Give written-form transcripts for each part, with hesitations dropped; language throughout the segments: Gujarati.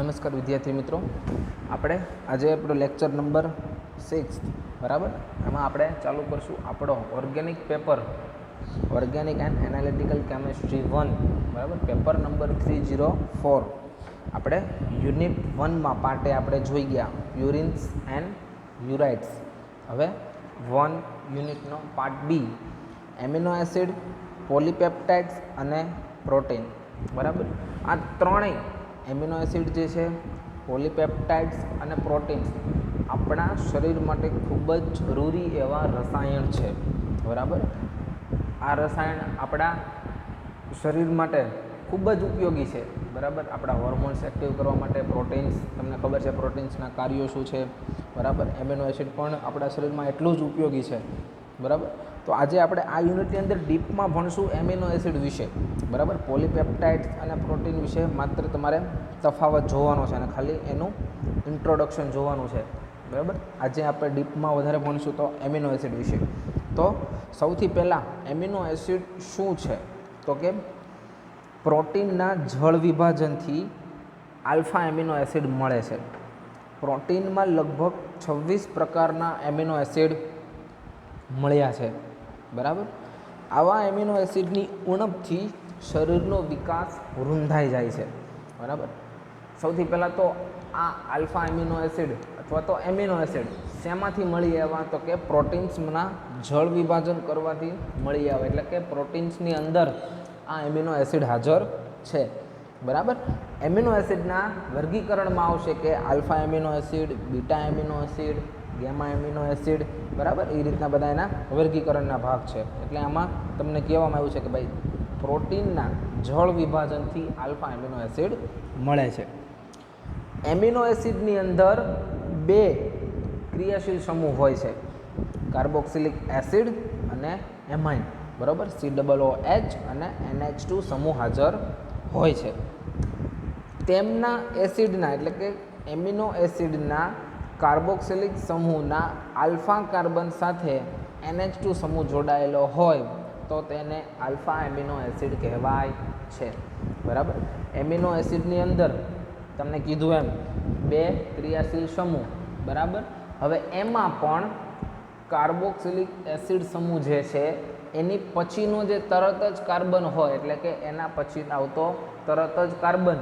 નમસ્કાર વિદ્યાર્થી મિત્રો, આપણે આજે આપણો લેક્ચર નંબર 6 બરાબર. એમાં આપણે ચાલુ કરશું આપણો organic paper, organic and analytical chemistry 1 બરાબર, પેપર નંબર 304. આપણે યુનિટ 1માં પાર્ટે આપણે જોઈ ગયા પ્યુરિન્સ એન્ડ યુરાઇટ્સ. હવે 1 યુનિટનો પાર્ટ બી, એમિનો એસિડ, પોલીપેપ્ટાઇડ્સ અને પ્રોટીન બરાબર. આ ત્રણેય એમિનો એસિડ જે છે, પોલીપેપ્ટાઇડ્સ અને પ્રોટીન્સ આપણા શરીર માટે ખૂબ જ જરૂરી એવા રસાયણ છે બરાબર. આ રસાયણ આપણા શરીર માટે ખૂબ જ ઉપયોગી છે બરાબર. આપણા હોર્મોન્સ એક્ટિવ કરવા માટે પ્રોટીન્સ, તમને ખબર છે પ્રોટીન્સના કાર્યો શું છે બરાબર. એમિનો એસિડ પણ આપણા શરીરમાં એટલું જ ઉપયોગી છે બરાબર. તો આજે આપણે આ યુનિટની અંદર ડીપમાં ભણશું એમિનો એસિડ વિશે બરાબર. પોલીપેપ્ટાઇડ્સ અને પ્રોટીન વિશે માત્ર તમારે તફાવત જોવાનો છે અને ખાલી એનું ઇન્ટ્રોડક્શન જોવાનું છે બરાબર. આજે આપણે ડીપમાં વધારે ભણશું તો એમિનો એસિડ વિશે. તો સૌથી પહેલાં એમિનો એસિડ શું છે તો કે પ્રોટીનના જળ વિભાજનથી આલ્ફા એમિનો એસિડ મળે છે. પ્રોટીનમાં લગભગ 26 પ્રકારના એમિનો એસિડ મળ્યા છે બરાબર. આવા એમિનો એસિડની ઉણપથી શરીરનો વિકાસ રૂંધાઈ જાય છે બરાબર. સૌથી પહેલાં તો આ આલ્ફા એમિનો એસિડ અથવા તો એમિનો એસિડ શેમાંથી મળી આવ્યા તો કે પ્રોટીન્સના જળ વિભાજન કરવાથી મળી આવે, એટલે કે પ્રોટીન્સની અંદર આ એમિનો એસિડ હાજર છે બરાબર. એમિનો એસિડના વર્ગીકરણમાં આવશે કે alpha amino acid, beta amino acid, gamma amino acid બરાબર. એ રીતના બધા એના વર્ગીકરણના ભાગ છે. એટલે આમાં તમને કહેવામાં આવ્યું છે કે ભાઈ પ્રોટીનના જળ વિભાજનથી આલ્ફા એમિનો એસિડ મળે છે. એમિનો એસિડની અંદર 2 ક્રિયાશીલ સમૂહ હોય છે, કાર્બોક્સિલિક એસિડ અને એમાઇન બરાબર. COOH અને NH2 સમૂહ હાજર હોય છે. તેમના એસિડના એટલે કે એમિનો એસિડના કાર્બોક્સિલિક સમૂહના આલ્ફા કાર્બન સાથે NH2 સમૂહ જોડાયેલો હોય તો તેને આલ્ફા એમિનો એસિડ કહેવાય છે બરાબર. એમિનો એસિડની અંદર તમને કીધું એમ 2 ક્રિયાશીલ સમૂહ બરાબર. હવે એમાં પણ કાર્બોક્સિલિક એસિડ સમૂહ જે છે એની પછીનો જે તરત જ કાર્બન હોય, એટલે કે એના પછી આવતો તરત જ કાર્બન,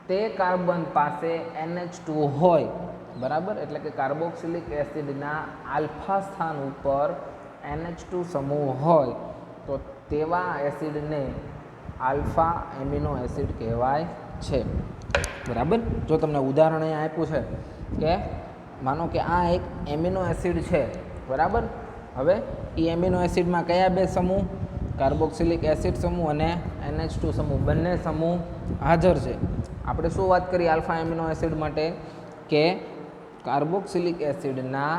તે કાર્બન પાસે NH2 હોય બરાબર. એટલે કે કાર્બોક્સિલિક એસિડના આલ્ફા સ્થાન ઉપર NH2 સમૂહ હોય તો તેવા એસિડને આલ્ફા એમિનો એસિડ કહેવાય છે બરાબર. જો તમને ઉદાહરણ અહીંયા આપ્યું છે કે માનો કે આ એક એમિનો એસિડ છે બરાબર. હવે એ એમિનો એસિડમાં કયા 2 સમૂહ, કાર્બોક્સિલિક એસિડ સમૂહ અને NH2 સમૂહ, બંને સમૂહ હાજર છે. આપણે શું વાત કરી આલ્ફા એમિનો એસિડ માટે કે કાર્બોક્સિલિક એસિડના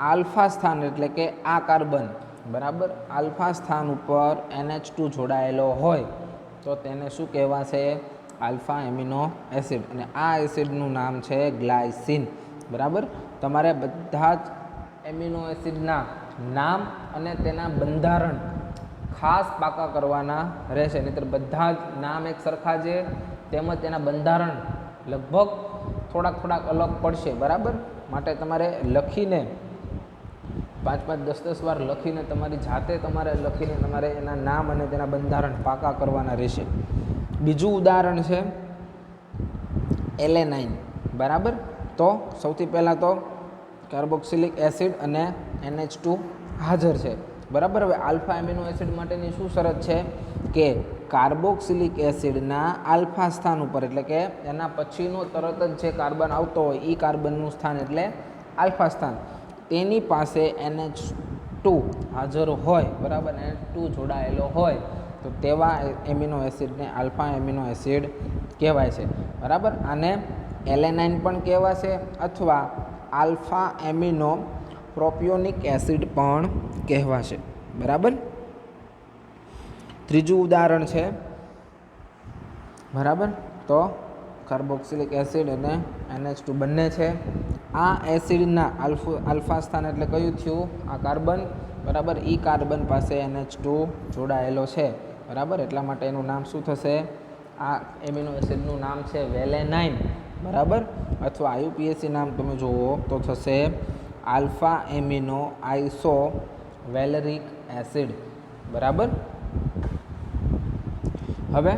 આલ્ફા સ્થાન એટલે કે આ કાર્બન બરાબર, આલ્ફા સ્થાન ઉપર NH2 જોડાયેલો હોય તો તેને શું કહેવાશે? Alpha amino acid. અને આ એસિડનું નામ છે ગ્લાયસિન બરાબર. તમારે બધા જ એમિનો એસિડના નામ અને તેના બંધારણ ખાસ પાકા કરવાના રહેશે, નહીંતર બધા જ નામ એક સરખા છે તેમજ તેના બંધારણ લગભગ થોડાક અલગ પડશે બરાબર. માટે તમારે લખીને 5-5, 10-10 વાર લખીને તમારી જાતે લખીને તમારે એના નામ અને તેના બંધારણ પાકા કરવાના રહેશે. બીજું ઉદાહરણ છે એલેનાઇન બરાબર. તો સૌથી પહેલાં તો કાર્બોક્સિલિક એસિડ અને NH2 હાજર છે બરાબર. હવે આલ્ફા એમિનો એસિડ માટેની શું શરત છે કે કાર્બોક્સિલિક એસિડના આલ્ફા સ્થાન ઉપર, એટલે કે એના પછીનો તરત જ જે કાર્બન આવતો હોય એ કાર્બનનું સ્થાન એટલે આલ્ફા સ્થાન, તેની પાસે NH2 હાજર હોય બરાબર, NH2 જોડાયેલો હોય તો તેવા એમિનો એસિડને આલ્ફા એમિનો એસિડ કહેવાય છે બરાબર. આને એલેનાઇન પણ કહેવાશે અથવા આલ્ફા એમિનો પ્રોપિયોનિક એસિડ પણ કહેવાશે બરાબર. ત્રીજું ઉદાહરણ છે બરાબર. તો કાર્બોક્સિલિક એસિડ અને NH2 બંને છે. આ એસિડના આલ્ફા સ્થાન એટલે કયું થયું? આ કાર્બન બરાબર. એ કાર્બન પાસે NH2 જોડાયેલો છે બરાબર. એટલા માટે એનું નામ શું થશે? આ એમિનો એસિડનું નામ છે વેલેનાઇન, બરાબર, અથવા IUPAC નામ તમે જુઓ તો થશે આલ્ફા એમિનો આઇસો વેલેરિક એસિડ, બરાબર. હવે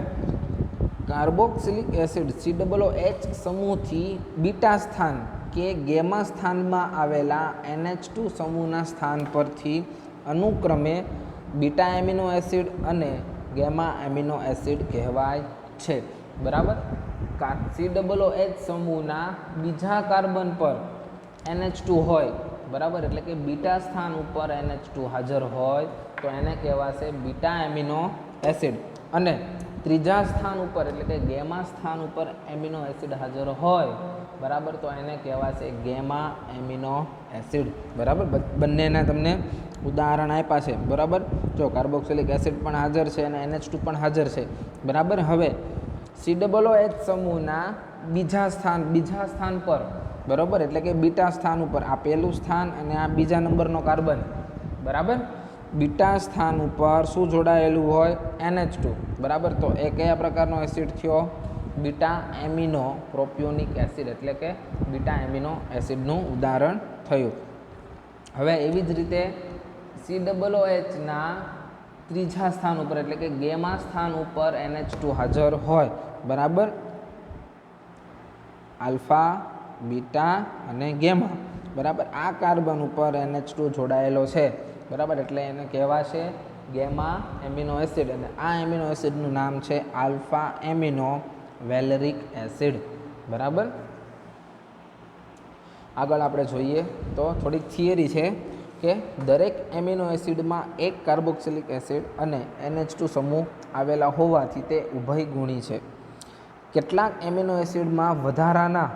કાર્બોક્સિલિક એસિડ COOH સમૂહથી બીટા સ્થાન કે ગેમા સ્થાનમાં આવેલા NH2 સમૂહના સ્થાન પરથી અનુક્રમે બીટા એમિનો એસિડ અને ગેમા એમિનો એસિડ કહેવાય છે, બરાબર. COOH સમૂહના બીજા કાર્બન પર NH2 હોય, બરાબર, એટલે કે બીટા સ્થાન ઉપર NH2 હાજર હોય તો એને કહેવાશે બીટા એમિનો એસિડ, અને ત્રીજા સ્થાન ઉપર એટલે કે ગેમા સ્થાન ઉપર એમિનો એસિડ હાજર હોય, બરાબર, તો એને કહેવાશે ગેમા એમિનો એસિડ, બરાબર. બંનેના તમને ઉદાહરણ આપ્યા છે, બરાબર. જો કાર્બોક્સિલિક એસિડ પણ હાજર છે અને NH2 પણ હાજર છે, બરાબર. હવે COOH સમૂહના બીજા સ્થાન પર, બરાબર, એટલે કે બીટા સ્થાન ઉપર, આ પહેલું સ્થાન અને આ બીજા નંબરનો કાર્બન, બરાબર, બીટા સ્થાન ઉપર શું જોડાયેલું હોય? NH2, બરાબર. તો એ કયા પ્રકારનો એસિડ થયો? બીટા એમિનો પ્રોપિયોનિક એસિડ, એટલે કે બીટા એમિનો એસિડનું ઉદાહરણ થયું. હવે એવી જ રીતે COOHના ત્રીજા સ્થાન ઉપર એટલે કે ગેમા સ્થાન ઉપર NH2 હાજર હોય, બરાબર, આલ્ફા, બીટા અને ગેમા, બરાબર. આ કાર્બન ઉપર NH2 જોડાયેલો છે, બરાબર, એટલે એને કહેવાશે ગેમા એમિનો એસિડ, અને આ એમિનો એસિડનું નામ છે આલ્ફા એમિનો વેલેરિક એસિડ, બરાબર. આગળ આપણે જોઈએ તો થોડીક થિયરી છે કે દરેક એમિનો એસિડમાં એક કાર્બોક્સિલિક એસિડ અને NH2 સમૂહ આવેલા હોવાથી તે ઉભયગુણી છે. કેટલાક એમિનો એસિડમાં વધારાના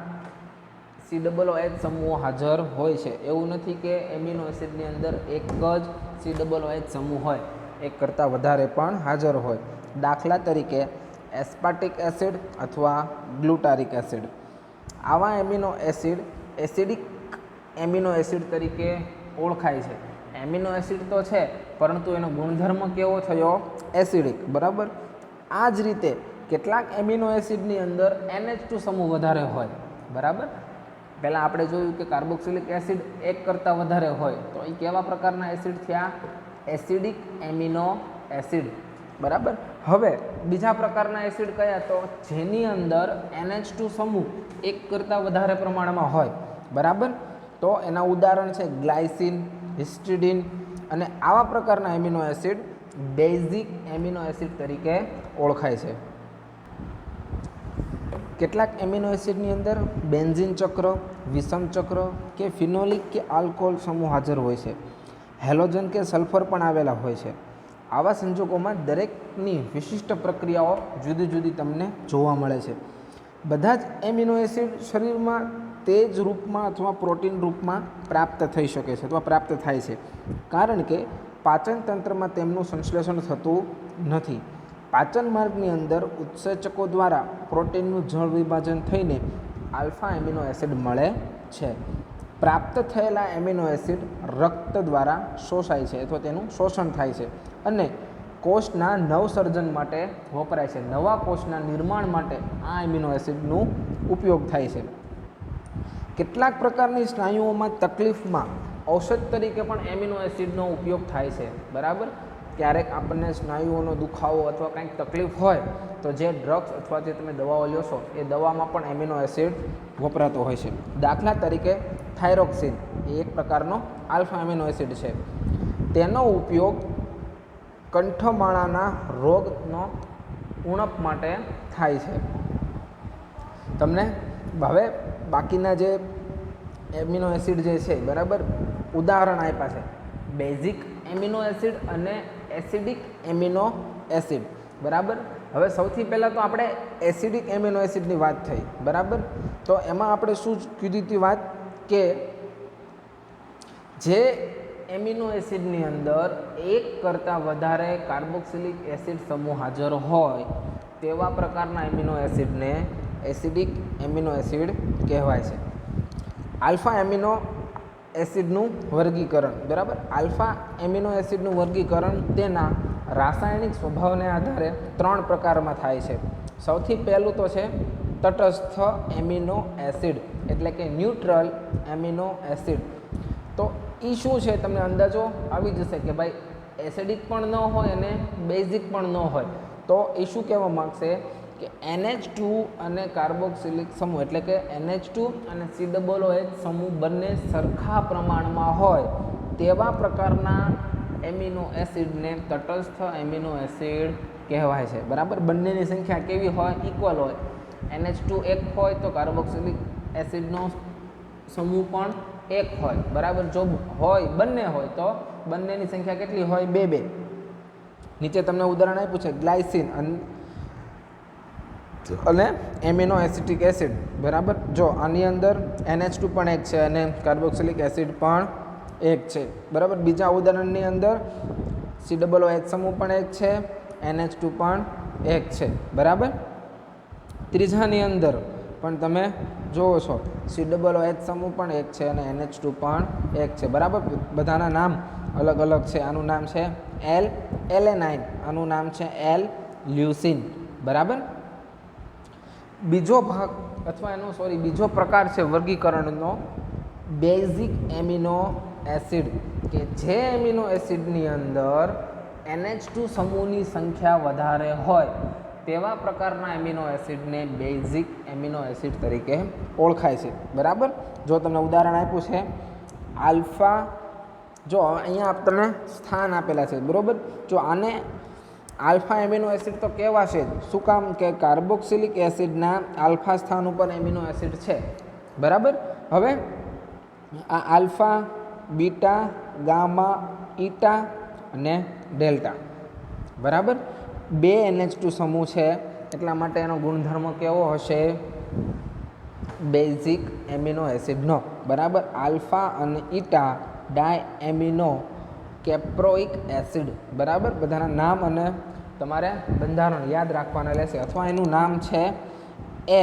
COOH સમૂહો હાજર હોય છે. એવું નથી કે એમિનો એસિડની અંદર એક જ COOH સમૂહ હોય, એક કરતાં વધારે પણ હાજર હોય. દાખલા તરીકે એસ્પાર્ટિક એસિડ અથવા ગ્લુટારિક એસિડ. આવા amino acid acidic amino acid તરીકે ઓળખાય છે. એમિનો એસિડ તો છે પરંતુ એનો ગુણધર્મ કેવો થયો? એસિડિક, બરાબર. આ જ રીતે કેટલાક એમિનો એસિડની અંદર NH2 સમૂહ વધારે હોય, બરાબર. પહેલાં આપણે જોયું કે કાર્બોક્સિલિક એસિડ એક કરતાં વધારે હોય, તો એ કેવા પ્રકારના એસિડ થયા? એસિડિક એમિનો એસિડ, બરાબર. હવે બીજા પ્રકારના એસિડ કયા? તો જેની અંદર NH2 સમૂહ એક કરતાં વધારે પ્રમાણમાં હોય, બરાબર. તો એના ઉદાહરણ છે ગ્લાયસિન, હિસ્ટિડીન, અને આવા પ્રકારના amino acid basic amino acid તરીકે ઓળખાય છે. કેટલાક એમિનો એસિડની અંદર બેન્ઝીન ચક્ર, વિષમ ચક્ર કે ફિનોલિક કે આલ્કોહોલ સમૂહ હાજર હોય છે. હેલોજન કે સલ્ફર પણ આવેલા હોય છે. આવા સંજોગોમાં દરેકની વિશિષ્ટ પ્રક્રિયાઓ જુદી જુદી તમને જોવા મળે છે. બધા જ એમિનો એસિડ શરીરમાં તે જ રૂપમાં અથવા પ્રોટીન રૂપમાં પ્રાપ્ત થઈ શકે છે અથવા પ્રાપ્ત થાય છે, કારણ કે પાચન તંત્રમાં તેમનું સંશ્લેષણ થતું નથી. પાચન માર્ગની અંદર ઉત્સેચકો દ્વારા પ્રોટીનનું જળ વિભાજન થઈને આલ્ફા એમિનો એસિડ મળે છે. પ્રાપ્ત થયેલા એમિનો એસિડ રક્ત દ્વારા શોષાય છે અથવા તેનું શોષણ થાય છે અને કોષના નવસર્જન માટે વપરાય છે. નવા કોષના નિર્માણ માટે આ એમિનો એસિડનો ઉપયોગ થાય છે. કેટલાક પ્રકારની સ્નાયુઓમાં તકલીફમાં ઔષધ તરીકે પણ એમિનો એસિડનો ઉપયોગ થાય છે, બરાબર. ક્યારેક આપણને સ્નાયુઓનો દુખાવો અથવા કંઈક તકલીફ હોય તો જે ડ્રગ્સ અથવા જે તમે દવાઓ લ્યો છો એ દવામાં પણ એમિનો એસિડ વપરાતો હોય છે. દાખલા તરીકે થાઇરોક્સિન એ એક પ્રકારનો આલ્ફા એમિનો એસિડ છે. તેનો ઉપયોગ કંઠમાળાના રોગનો ઉણપ માટે થાય છે. તમને હવે બાકીના જે એમિનો એસિડ જે છે, બરાબર, ઉદાહરણ આપ્યા છે બેઝિક એમિનો એસિડ અને એસિડિક એમિનો એસિડ, બરાબર. હવે સૌથી પહેલાં તો આપણે એસિડિક એમિનો એસિડની વાત થઈ, બરાબર. તો એમાં આપણે શું કીધી હતી વાત કે જે એમિનો એસિડની અંદર એક કરતાં વધારે કાર્બોક્સિલિક એસિડ સમૂહ હાજર હોય તેવા પ્રકારના એમિનો એસિડને એસિડિક એમિનો એસિડ કહેવાય છે. આલ્ફા એમિનો એસિડનું વર્ગીકરણ, બરાબર. આલ્ફા એમિનો એસિડનું વર્ગીકરણ તેના રાસાયણિક સ્વભાવને આધારે 3 પ્રકારમાં થાય છે. સૌથી પહેલું તો છે તટસ્થ એમિનો એસિડ, એટલે કે ન્યુટ્રલ એમિનો એસિડ. તો એ શું છે તમને અંદાજો આવી જશે કે ભાઈ એસિડિક પણ ન હોય અને બેઝિક પણ ન હોય. તો એ શું કહેવા માગશે કે NH2 અને કાર્બોક્સિલિક સમૂહ, એટલે કે NH2 અને COOH સમૂહ બંને સરખા પ્રમાણમાં હોય તેવા પ્રકારના એમિનો એસિડને તટસ્થ એમિનો એસિડ કહેવાય છે. બરાબર, બંનેની સંખ્યા કેવી હોય? ઇક્વલ હોય. NH2 એક હોય તો કાર્બોક્સિલિક એસિડનો સમૂહ પણ એક હોય. બરાબર, જો હોય બંને હોય તો બંનેની સંખ્યા કેટલી હોય? 2 2. નીચે તમને ઉદાહરણ આપ્યું છે ગ્લાયસિન અને એમિનો એસિટિક એસિડ. બરાબર, જો આની અંદર NH2 પણ એક છે અને કાર્બોક્સિલિક એસિડ પણ એક છે. બરાબર, બીજા ઉદાહરણની અંદર COOH સમૂહ પણ એક છે, NH2 પણ એક છે. બરાબર, ત્રીજાની અંદર પણ તમે જોવો છો COOH સમૂહ પણ એક છે અને NH2 પણ એક છે. બરાબર, બધાના નામ અલગ અલગ છે. આનું નામ છે L-એલેનાઇન, આનું નામ છે L-લ્યુસીન. બરાબર, બીજો ભાગ અથવા એનો બીજો પ્રકાર છે વર્ગીકરણનો બેઝિક એમિનો એસિડ, કે જે એમિનો એસિડની અંદર NH2 સમૂહની સંખ્યા વધારે હોય તેવા પ્રકારના એમિનો એસિડને બેઝિક એમિનો એસિડ તરીકે ઓળખાય છે. બરાબર, જો તમને ઉદાહરણ આપ્યું છે આલ્ફા, જો અહીંયા તમને સ્થાન આપેલા છે. બરાબર, જો આને આલ્ફા એમિનો એસિડ તો કહેવાશે જ. શું કામ? કે કાર્બોક્સિલિક એસિડના આલ્ફા સ્થાન ઉપર એમિનો એસિડ છે. બરાબર, હવે આ આલ્ફા, બીટા, ગામા, ઈટા અને ડેલ્ટા. બરાબર, 2 NH2 સમૂહ છે એટલા માટે એનો ગુણધર્મ કેવો હશે? બેઝિક એમિનો એસિડનો. બરાબર, આલ્ફા અને eta di amino caproic acid. બરાબર, બધાના નામ અને તમારે બંધારણ યાદ રાખવાના રહેશે, અથવા એનું નામ છે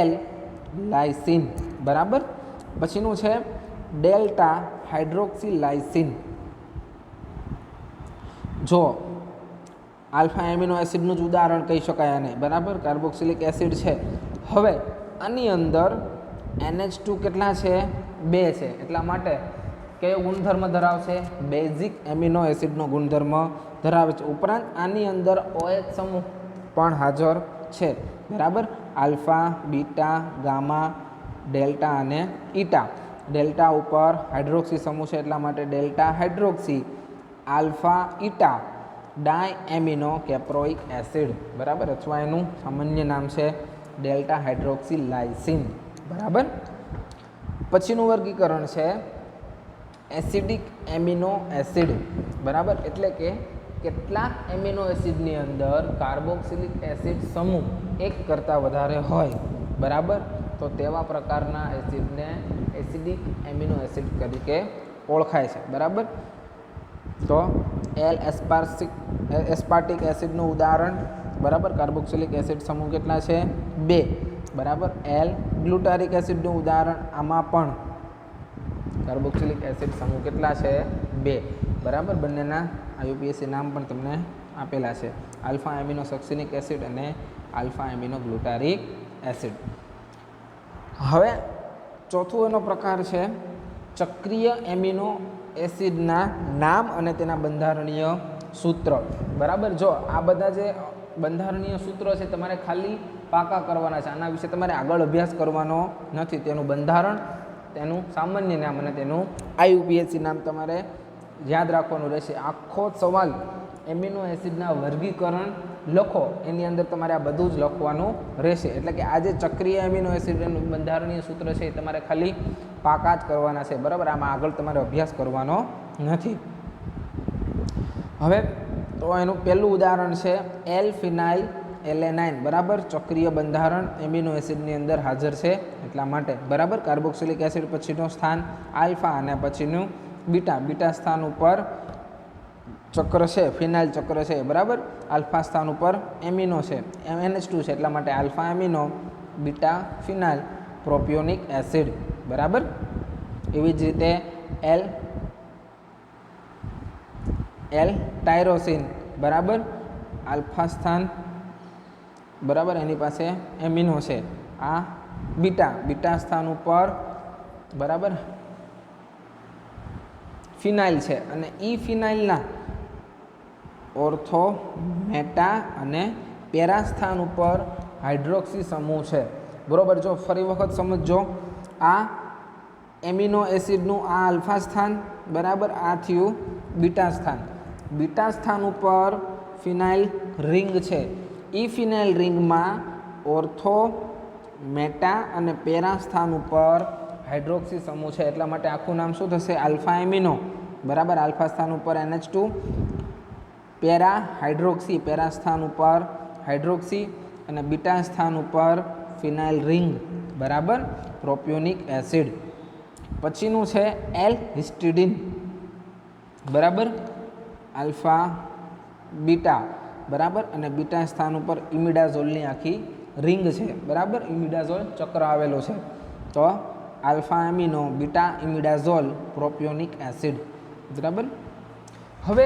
L-લાઇસિન. બરાબર, પછીનું છે ડેલ્ટા હાઇડ્રોક્સીલાઇસિન. જો આલ્ફા એમિનો એસિડનું જ ઉદાહરણ કહી શકાય આને. બરાબર, કાર્બોક્સિલિક એસિડ છે. હવે આની અંદર NH2 કેટલા છે? 2 છે. એટલા માટે કયો ગુણધર્મ ધરાવશે? બેઝિક એમિનો એસિડનો ગુણધર્મ ધરાવે છે. ઉપરાંત આની અંદર OH સમૂહ પણ હાજર છે. બરાબર, આલ્ફા, બીટા, ગામા, ડેલ્ટા અને ઈટા. ડેલ્ટા ઉપર હાઇડ્રોક્સી સમૂહ છે એટલા માટે delta hydroxy alpha eta di amino caproic acid. બરાબર, અથવા એનું સામાન્ય નામ છે ડેલ્ટા હાઇડ્રોક્સીલાઇસિન. બરાબર, પછીનું વર્ગીકરણ છે એસિડિક એમિનો એસિડ. બરાબર, એટલે કે કેટલાક એમિનો એસિડની અંદર કાર્બોક્સિલિક એસિડ સમૂહ એક કરતાં વધારે હોય. બરાબર, તો તેવા પ્રકારના એસિડને એસિડિક એમિનો એસિડ તરીકે ઓળખાય છે. બરાબર, તો એસ્પાર્ટિક એસિડનું ઉદાહરણ. બરાબર, કાર્બોક્સિલિક એસિડ સમૂહ કેટલા છે? 2. બરાબર, L-ગ્લુટારિક એસિડનું ઉદાહરણ. આમાં પણ કાર્બોક્સિલિક એસિડ સમૂહ કેટલા છે? 2. બરાબર, બંનેના IUPAC નામ પણ તમને આપેલા છે, આલ્ફા એમિનો સક્સિનિક એસિડ અને આલ્ફા એમિનો ગ્લુટારિક એસિડ. હવે ચોથું એનો પ્રકાર છે ચક્રીય એમિનો એસિડના નામ અને તેના બંધારણીય સૂત્ર. બરાબર, જો આ બધા જે બંધારણીય સૂત્રો છે તમારે ખાલી પાકા કરવાના છે, આના વિશે તમારે આગળ અભ્યાસ કરવાનો નથી. તેનું બંધારણ, તેનું સામાન્ય નામ અને તેનું IUPAC નામ તમારે યાદ રાખવાનું રહેશે. આખો સવાલ એમિનો એસિડના વર્ગીકરણ લખો એની અંદર તમારે આ બધું જ લખવાનું રહેશે. એટલે કે આ જે ચક્રીય એમિનો એસિડનું બંધારણીય સૂત્ર છે એ તમારે ખાલી પાકા જ કરવાના છે. બરાબર, આમાં આગળ તમારે અભ્યાસ કરવાનો નથી. હવે તો એનું પહેલું ઉદાહરણ છે L-ફિનાઇલ એલેનાઇન. બરાબર, ચક્રીય બંધારણ એમિનો એસિડની અંદર હાજર છે એટલા માટે. બરાબર, કાર્બોક્સિલિક એસિડ પછીનું સ્થાન આલ્ફા અને પછીનું બીટા. બીટા સ્થાન ઉપર ચક્ર છે, ફિનાઇલ ચક્ર છે. બરાબર, આલ્ફા સ્થાન ઉપર એમિનો છે, NH2 છે એટલા માટે આલ્ફા એમિનો, બીટા ફિનાઇલ પ્રોપિયોનિક એસિડ. બરાબર, એવી જ રીતે L-ટાયરોસિન. બરાબર, આલ્ફા સ્થાન બરાબર, એની પાસે એમિનો છે, આ બીટા, બીટા સ્થાન ઉપર બરાબર ફિનાઇલ છે, અને ઈ ફિનાઇલના ઓર્થો, મેટા અને પેરા સ્થાન ઉપર હાઇડ્રોક્સી સમૂહ છે, બરાબર. જો ફરી વખત સમજો, આ એમિનો એસિડનું આ આલ્ફા સ્થાન, બરાબર, આ થયું બીટા સ્થાન, બીટા સ્થાન ઉપર ફિનાઇલ રિંગ છે, ઈ ફિનાઇલ રિંગમાં ઓર્થો, મેટા અને પેરા સ્થાન ઉપર હાઇડ્રોક્સી સમૂહ છે, એટલા માટે આખું નામ શું થશે? આલ્ફા એમિનો, બરાબર. આલ્ફા સ્થાન ઉપર NH2, પેરા હાઇડ્રોક્સી, પેરા સ્થાન ઉપર હાઇડ્રોક્સી અને બીટા સ્થાન ઉપર ફિનાઇલ રિંગ, બરાબર, પ્રોપિયોનિક એસિડ. પછીનું છે એલ હિસ્ટિડિન, બરાબર, આલ્ફા બીટા, બરાબર, અને બીટા સ્થાન ઉપર ઇમિડાઝોલની આખી રિંગ છે, બરાબર, ઇમિડાઝોલ ચક્ર આવેલો છે. તો alpha amino, beta imidazole, propionic acid, બરાબર. હવે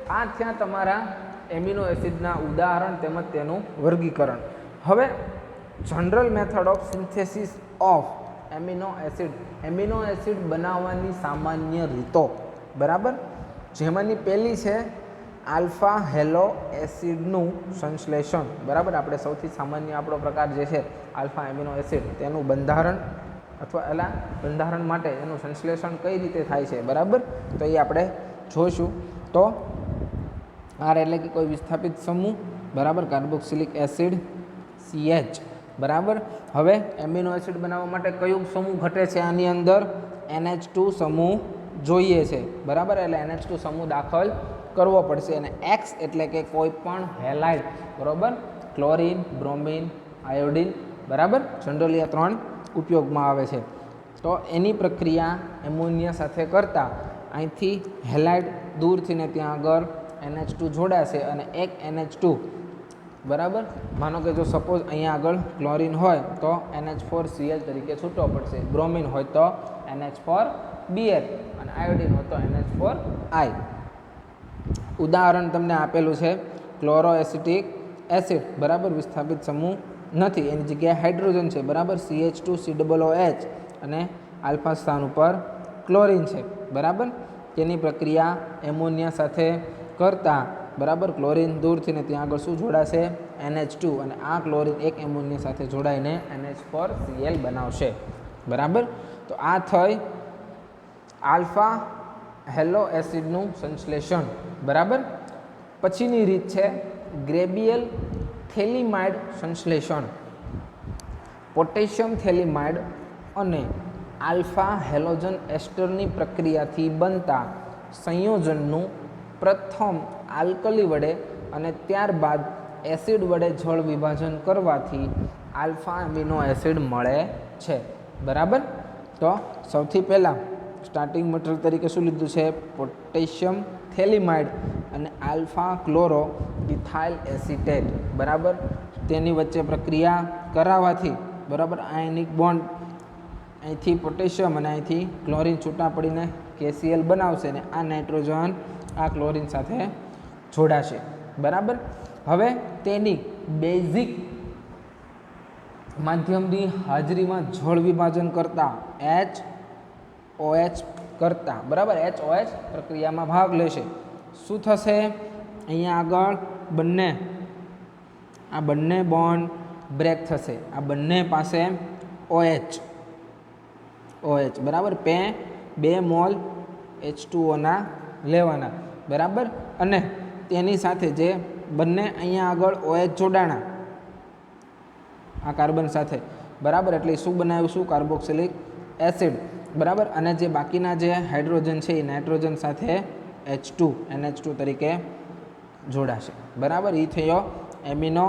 આ થયા તમારા એમિનો એસિડના ઉદાહરણ તેમજ તેનું વર્ગીકરણ. હવે general method of synthesis of amino acid, amino acid બનાવવાની સામાન્ય રીતો, બરાબર, જેમાંની પહેલી છે આલ્ફા હેલો એસિડનું સંશ્લેષણ, બરાબર. આપણે સૌથી સામાન્ય આપણો પ્રકાર જે છે આલ્ફા એમિનો એસિડ, તેનું બંધારણ અથવા એલા બંધારણ માટે એનું સંશ્લેષણ કઈ રીતે થાય છે, બરાબર, તો એ આપણે જોઈશું. તો આર એટલે કે કોઈ વિસ્થાપિત સમૂહ, બરાબર, કાર્બોક્સિલિક એસિડ CH, બરાબર. હવે એમિનો એસિડ બનાવવા માટે કયું સમૂહ ઘટે છે? આની અંદર NH2 સમૂહ જોઈએ છે, બરાબર, એટલે NH2 સમૂહ દાખલ કરવો પડશે. અને X એટલે કે કોઈ પણ હેલાઇડ, બરાબર, ક્લોરિન, બ્રોમિન, આયોડિન, બરાબર, જનરલી આ ત્રણ ઉપયોગમાં આવે છે. તો એની પ્રક્રિયા એમોનિયા સાથે કરતાં અહીંથી હેલાઇડ દૂરથી ને ત્યાં આગળ NH2 જોડાશે અને એક NH2, બરાબર, માનો કે જો સપોઝ અહીંયા આગળ ક્લોરિન હોય તો NH4Cl તરીકે છૂટો પડશે, બ્રોમિન હોય તો NH4Br અને આયોડિન હોય તો NH4I. ઉદાહરણ તમને આપેલું છે ક્લોરોએસિટિક એસિડ, બરાબર, વિસ્થાપિત સમૂહ નથી, એની જગ્યાએ હાઇડ્રોજન છે, બરાબર, CH2COOH અને આલ્ફા સ્થાન ઉપર ક્લોરિન છે, બરાબર. તેની પ્રક્રિયા એમોનિયા સાથે કરતાં, બરાબર, ક્લોરિન દૂરથી ને ત્યાં આગળ શું જોડાશે? NH2, અને આ ક્લોરિન એક એમોનિયા સાથે જોડાઈને NH4Cl બનાવશે, બરાબર. તો આ થઈ આલ્ફા હેલો એસિડનું સંશ્લેષણ, બરાબર. પછીની રીત છે ગ્રેબિયલ થેલિમાઇડ સંશ્લેષણ. પોટેશિયમ થેલિમાઇડ અને આલ્ફા હેલોજન એસ્ટરની પ્રક્રિયાથી બનતા સંયોજનનું પ્રથમ આલ્કલી વડે અને ત્યારબાદ એસિડ વડે જળ વિભાજન કરવાથી આલ્ફા એમિનો એસિડ મળે છે, બરાબર. તો સૌથી પહેલાં સ્ટાર્ટિંગ મટીરિયલ તરીકે શું લીધું છે? પોટેશિયમ થેલિમાઇડ અને આલ્ફા ક્લોરો ઇથાઇલ એસિટેટ, બરાબર. તેની વચ્ચે પ્રક્રિયા કરાવવાથી, બરાબર, આયનિક બોન્ડ અહીંથી પોટેશિયમ અને અહીંથી ક્લોરિન છૂટા પડીને KCl બનાવશે ને આ નાઇટ્રોજન આ ક્લોરિન સાથે જોડાશે, બરાબર. હવે તેની બેઝિક માધ્યમની હાજરીમાં જળ વિભાજન કરતા HOH કરતા, બરાબર, HOH પ્રક્રિયામાં ભાગ લેશે. શું થશે? અહીંયા આગળ આ બંને બોન્ડ બ્રેક થશે, આ બંને પાસે OH, બરાબર, 2 મોલ H2O ના લેવાના, બરાબર. અને તેની સાથે જે બંને અહીંયા આગળ OH જોડાણા આ કાર્બન સાથે, બરાબર, એટલે શું બનાવીશું? કાર્બોક્સિલિક એસિડ, બરાબર. અને જે બાકીના જે હાઇડ્રોજન છે એ નાઇટ્રોજન સાથે NH2 તરીકે જોડાશે, બરાબર. એ થયો એમિનો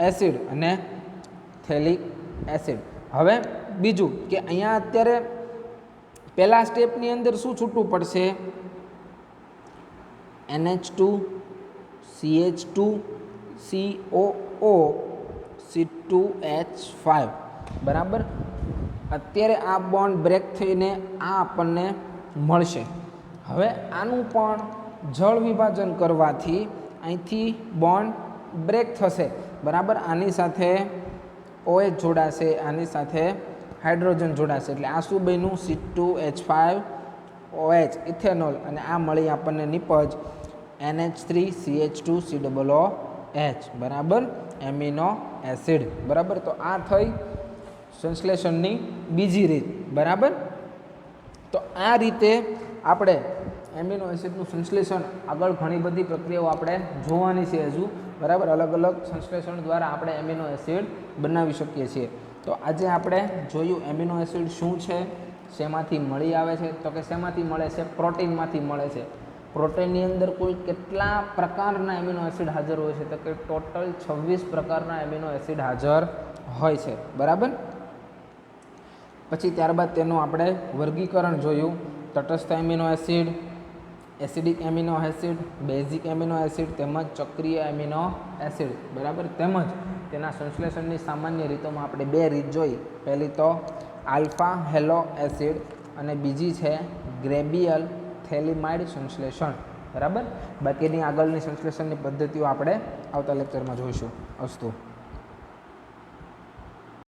એસિડ અને થેલિક એસિડ. હવે બીજું કે અહીંયા અત્યારે પહેલા સ્ટેપની અંદર શું છૂટવું પડશે? NH2 CH2 COO C2H5, બરાબર. અત્યારે આ બોન્ડ બ્રેક થઈને આ આપણને મળશે. હવે આનું પણ જળ વિભાજન કરવાથી અહીંથી બોન્ડ બ્રેક થશે, બરાબર. આની સાથે OH જોડાશે, આની સાથે હાઇડ્રોજન જોડાશે, એટલે આ શું બન્યું? C2H5OH ઇથેનોલ, અને આ મળી આપણને નિપજ NH3CH2COOH, બરાબર, એમિનો એસિડ, બરાબર. તો આ થઈ સંશ્લેષણની બીજી રીત, બરાબર. તો આ રીતે આપણે એમિનો એસિડનું સંશ્લેષણ આગળ ઘણી બધી પ્રક્રિયાઓ આપણે જોવાની છે હજુ, બરાબર. અલગ અલગ સંશ્લેષણ દ્વારા આપણે એમિનો એસિડ બનાવી શકીએ છીએ. તો આજે આપણે જોયું એમિનો એસિડ શું છે, શેમાંથી મળી આવે છે. તો કે શેમાંથી મળે છે? પ્રોટીનમાંથી મળે છે. પ્રોટીનની અંદર કુલ કેટલા પ્રકારના એમિનો એસિડ હાજર હોય છે? તો કે ટોટલ 26 પ્રકારના એમિનો એસિડ હાજર હોય છે, બરાબર. પછી ત્યારબાદ તેનું આપણે વર્ગીકરણ જોયું. તટસ્થ amino acid, acidic amino acid, basic amino acid તેમજ ચક્રીય એમિનો એસિડ, બરાબર. તેમજ તેના સંશ્લેષણની સામાન્ય રીતોમાં આપણે બે રીત જોઈ. પહેલી તો આલ્ફા હેલો એસિડ અને બીજી છે ગ્રેબિયલ થેલિમાઇડ સંશ્લેષણ, બરાબર. બાકીની આગળની સંશ્લેષણની પદ્ધતિઓ આપણે આવતા લેક્ચરમાં જોઈશું. અસ્તુ.